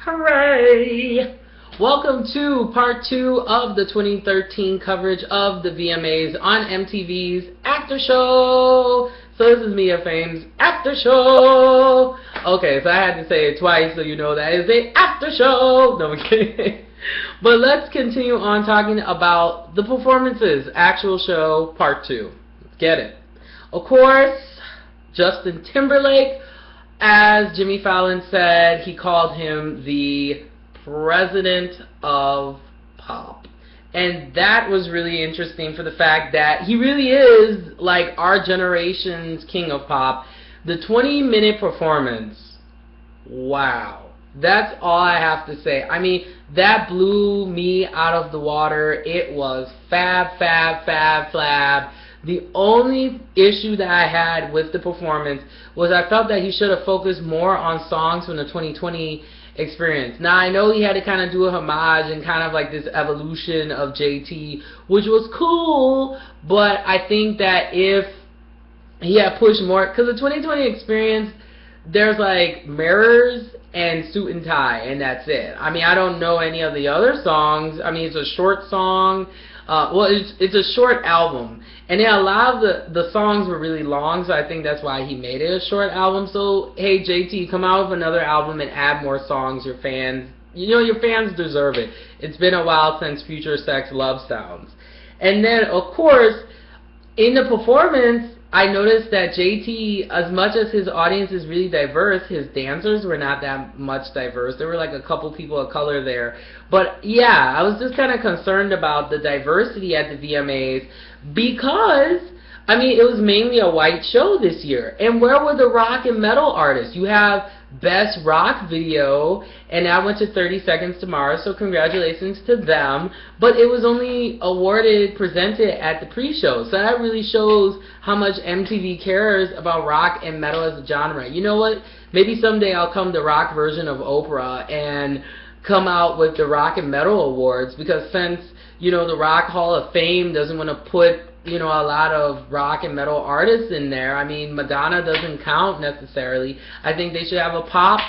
Hooray! Welcome to part 2 of the 2013 coverage of the VMAs on MTV's After Show. So this is Mia Fame's After Show. Okay, so I had to say it twice so you know that is the After Show. No, I'm kidding. But let's continue on talking about the performances. Actual show part 2. Get it. Of course, Justin Timberlake, as Jimmy Fallon said, he called him the president of pop. And that was really interesting for the fact that he really is like our generation's king of pop. The 20-minute performance, wow. That's all I have to say. I mean, that blew me out of the water. It was fab. The only issue that I had with the performance was I felt that he should have focused more on songs from the 2020 experience. Now, I know he had to kind of do a homage and kind of like this evolution of JT, which was cool, but I think that if he had pushed more, because the 2020 experience, there's like Mirrors and Suit and Tie, and that's it. I mean, I don't know any of the other songs. I mean, it's a short song. Well, it's a short album, and then a lot of the songs were really long, so I think that's why he made it a short album. So, hey, JT, come out with another album and add more songs. Your fans, your fans deserve it. It's been a while since Future Sex Love Sounds. And then, of course, in the performance, I noticed that JT, as much as his audience is really diverse, his dancers were not that much diverse. There were like a couple people of color there. But yeah, I was just kind of concerned about the diversity at the VMAs because, I mean, it was mainly a white show this year. And where were the rock and metal artists? You have Best Rock Video, and that went to 30 Seconds to Mars, so congratulations to them. But it was only presented at the pre-show, so that really shows how much MTV cares about rock and metal as a genre. You know what? Maybe someday I'll come the rock version of Oprah and come out with the rock and metal awards, because since, the Rock Hall of Fame doesn't want to put a lot of rock and metal artists in there. I mean, Madonna doesn't count necessarily. I think they should have a pop,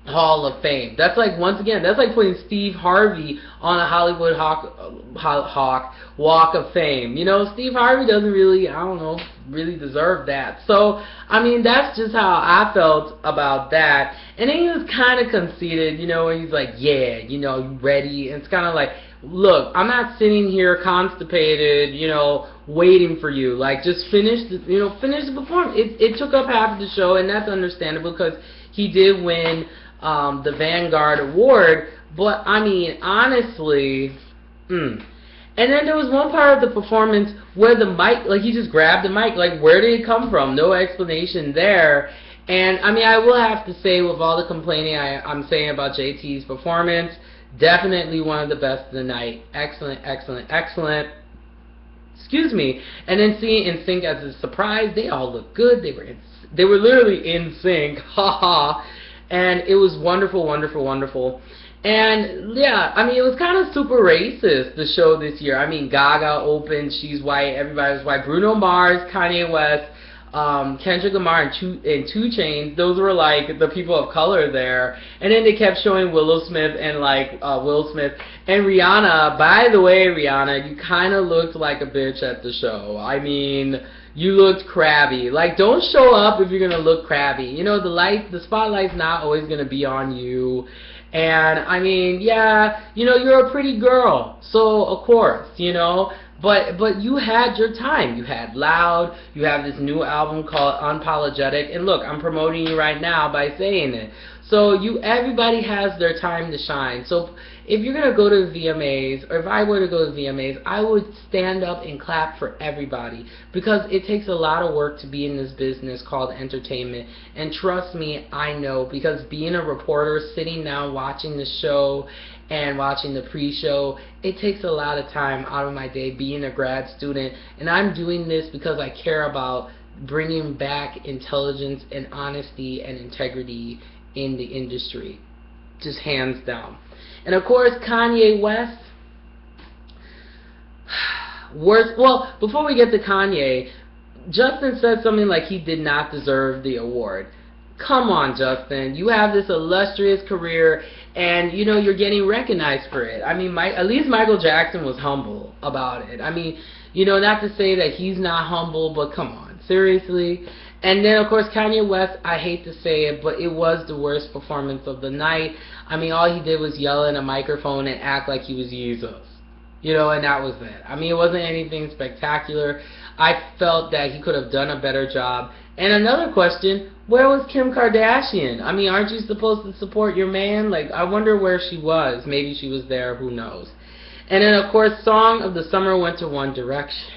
Hall of Fame. That's like, once again, that's like putting Steve Harvey on a Hollywood Hawk Walk of Fame. Steve Harvey doesn't really, really deserve that. So, I mean, that's just how I felt about that. And then he was kind of conceited, and he's like, yeah, you ready? And it's kind of like, look, I'm not sitting here constipated, waiting for you. Like, just finish the performance. It took up half of the show, and that's understandable because he did win the Vanguard Award. But, I mean, honestly, And then there was one part of the performance where the mic, like, he just grabbed the mic. Like, where did it come from? No explanation there. And, I mean, I will have to say, with all the complaining I'm saying about JT's performance, definitely one of the best of the night. Excellent. Excuse me. And then seeing NSYNC as a surprise, they all looked good. They were literally in sync. Ha. And it was wonderful. And yeah, I mean, it was kind of super racist, the show this year. I mean, Gaga opened, she's white, everybody was white. Bruno Mars, Kanye West, Kendrick Lamar, and 2 Chainz, those were like the people of color there. And then they kept showing Willow Smith and Will Smith and Rihanna. By the way, Rihanna, you kind of looked like a bitch at the show. I mean, you looked crabby. Like, don't show up if you're gonna look crabby. The spotlight's not always gonna be on you. And I mean, yeah, you're a pretty girl, so of course, But you had your time. You had Loud. You have this new album called Unapologetic. And look, I'm promoting you right now by saying it. So everybody has their time to shine. So if you're going to go to the VMAs, or if I were to go to the VMAs, I would stand up and clap for everybody. Because it takes a lot of work to be in this business called entertainment. And trust me, I know. Because being a reporter, sitting down, watching the show, and watching the pre-show, it takes a lot of time out of my day being a grad student, and I'm doing this because I care about bringing back intelligence and honesty and integrity in the industry, just hands down. And of course, Kanye West, well, before we get to Kanye, Justin said something like he did not deserve the award. Come on, Justin. You have this illustrious career, and you know you're getting recognized for it. I mean, at least Michael Jackson was humble about it. I mean, you know, not to say that he's not humble, but come on, seriously. And then, of course, Kanye West, I hate to say it, but it was the worst performance of the night. I mean, all he did was yell in a microphone and act like he was Jesus. You know, and that was it. I mean, it wasn't anything spectacular. I felt that he could have done a better job. And another question, where was Kim Kardashian? I mean, aren't you supposed to support your man? Like, I wonder where she was. Maybe she was there, who knows. And then, of course, Song of the Summer went to One Direction.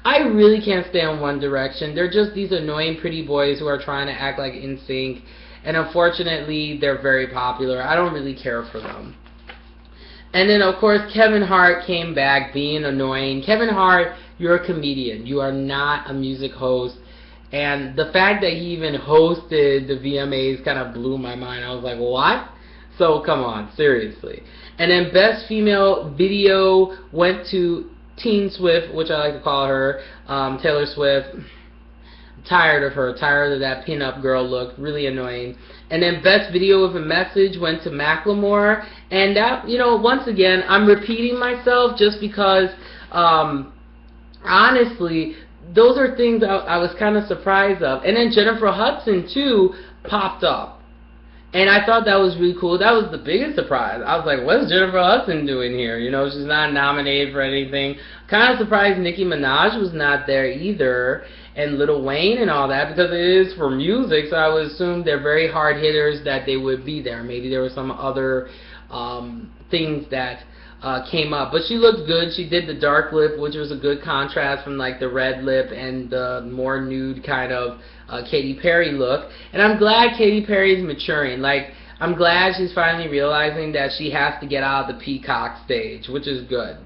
I really can't stand One Direction. They're just these annoying pretty boys who are trying to act like NSYNC. And unfortunately, they're very popular. I don't really care for them. And then, of course, Kevin Hart came back being annoying. Kevin Hart, you're a comedian. You are not a music host. And the fact that he even hosted the VMAs kind of blew my mind. I was like, what? So, come on, seriously. And then Best Female Video went to Teen Swift, which I like to call her, Taylor Swift. Tired of her, tired of that pin-up girl look, really annoying. And then Best Video with a Message went to Macklemore, and that, you know, once again, I'm repeating myself just because, honestly, those are things I was kind of surprised of. And then Jennifer Hudson, too, popped up. And I thought that was really cool. That was the biggest surprise. I was like, what's Jennifer Hudson doing here? You know, she's not nominated for anything. Kind of surprised Nicki Minaj was not there either, and Lil Wayne and all that, because it is for music, so I would assume they're very hard hitters that they would be there. Maybe there were some other things that came up. But she looked good. She did the dark lip, which was a good contrast from like the red lip and the more nude kind of Katy Perry look. And I'm glad Katy Perry is maturing. Like, I'm glad she's finally realizing that she has to get out of the peacock stage, which is good,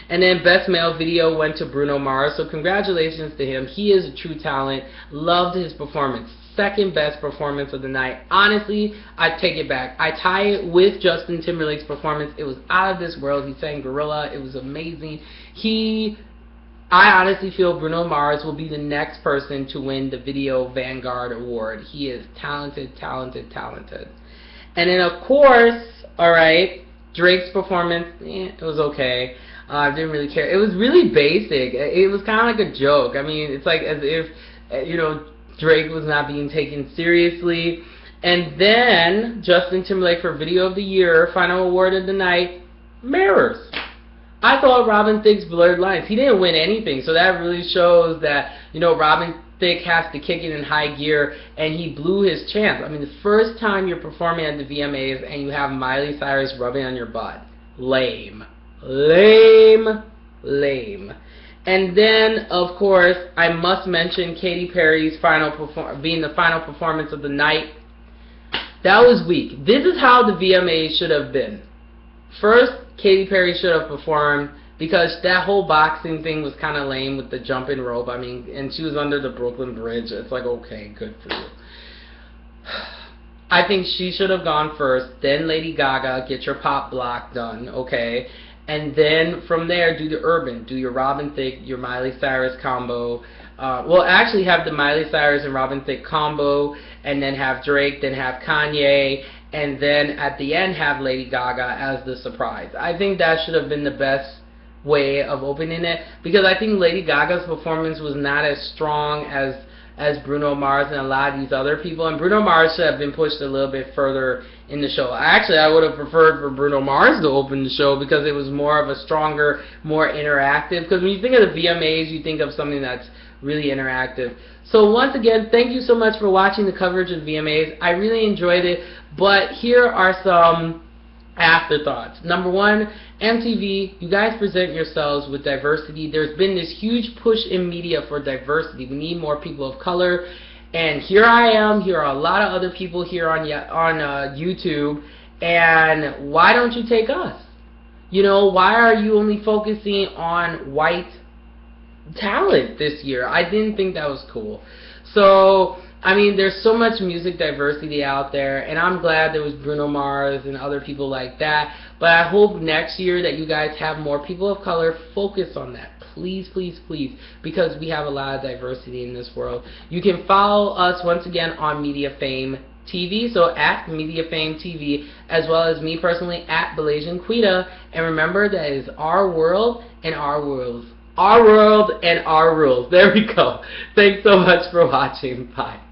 And then Best Male Video went to Bruno Mars, so congratulations to him. He is a true talent. Loved his performance. Second best performance of the night. Honestly, I take it back. I tie it with Justin Timberlake's performance. It was out of this world. He sang Gorilla. It was amazing. I honestly feel Bruno Mars will be the next person to win the Video Vanguard Award. He is talented, talented, talented. And then, of course, alright, Drake's performance, it was okay. I didn't really care. It was really basic. It was kind of like a joke. I mean, it's like as if, you know, Drake was not being taken seriously. And then, Justin Timberlake for Video of the Year, final award of the night, Mirrors. I thought Robin Thicke's Blurred Lines. He didn't win anything, so that really shows that, you know, Robin Thicke has to kick it in high gear, and he blew his chance. I mean, the first time you're performing at the VMAs and you have Miley Cyrus rubbing on your butt. Lame. Lame. Lame. And then, of course, I must mention Katy Perry's being the final performance of the night. That was weak. This is how the VMAs should have been. First, Katy Perry should have performed because that whole boxing thing was kind of lame with the jumping rope. I mean, and she was under the Brooklyn Bridge. It's like, okay, good for you. I think she should have gone first, then Lady Gaga, get your pop block done, okay? And then from there, do the urban. Do your Robin Thicke, your Miley Cyrus combo. Well, actually have the Miley Cyrus and Robin Thicke combo, and then have Drake, then have Kanye, and then at the end have Lady Gaga as the surprise. I think that should have been the best way of opening it, because I think Lady Gaga's performance was not as strong as Bruno Mars and a lot of these other people, and Bruno Mars should have been pushed a little bit further in the show. Actually, I would have preferred for Bruno Mars to open the show because it was more of a stronger, more interactive, because when you think of the VMAs, you think of something that's really interactive. So once again, thank you so much for watching the coverage of VMAs. I really enjoyed it, but here are some afterthoughts. Number one, MTV, you guys present yourselves with diversity. There's been this huge push in media for diversity. We need more people of color. And here I am. Here are a lot of other people here on YouTube. And why don't you take us? You know, why are you only focusing on white talent this year? I didn't think that was cool. So, I mean, there's so much music diversity out there, and I'm glad there was Bruno Mars and other people like that, but I hope next year that you guys have more people of color. Focus on that, please, please, please, because we have a lot of diversity in this world. You can follow us once again on Media Fame TV, so at Media Fame TV, as well as me personally at Belasian Quita. And remember that is our world and our rules. Our world and our rules. There we go. Thanks so much for watching. Bye.